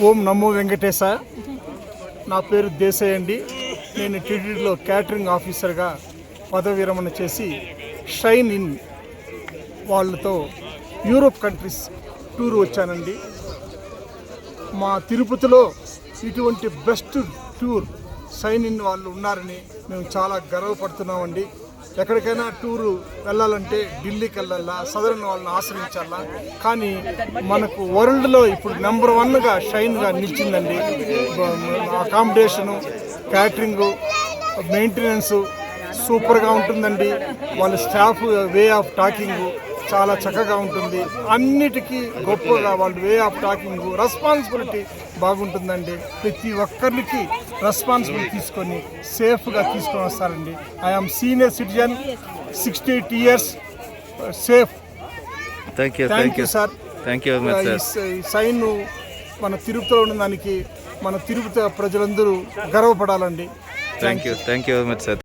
ఓం నమో వెంకటేశ. నా పేరు దేశాయ్ అండి. నేను టీటీడీలో క్యాటరింగ్ ఆఫీసర్గా పదవి విరమణ చేసి షైన్ ఇన్ వాళ్ళతో యూరోప్ కంట్రీస్ టూర్ వచ్చానండి. మా తిరుపతిలో ఇటువంటి బెస్ట్ టూర్ షైన్ ఇన్ వాళ్ళు ఉన్నారని మేము చాలా గర్వపడుతున్నామండి. ఎక్కడికైనా టూరు వెళ్ళాలంటే ఢిల్లీకి వెళ్ళాలా, సదరన్ వాళ్ళని ఆశ్రయించాలా, కానీ మనకు వరల్డ్లో ఇప్పుడు నెంబర్ 1గా షైన్గా నిలిచిందండి. అకామిడేషను, క్యాటరింగు, మెయింటెనెన్సు సూపర్గా ఉంటుందండి. వాళ్ళ స్టాఫ్ వే ఆఫ్ టాకింగు చాలా చక్కగా ఉంటుంది. అన్నిటికీ గొప్పగా వాళ్ళ వే ఆఫ్ టాకింగ్, రెస్పాన్సిబిలిటీ బాగుంటుందండి. ప్రతి ఒక్కరికి రెస్పాన్సిబిలిటీ తీసుకొని సేఫ్గా తీసుకొని వస్తారండి. I'm senior citizen, 68 years, safe. Thank you sir. ఈ సైన్ మన తిరుపతిలో ఉన్నదానికి మన తిరుపతి ప్రజలందరూ గర్వపడాలండి. Thank you very much sir.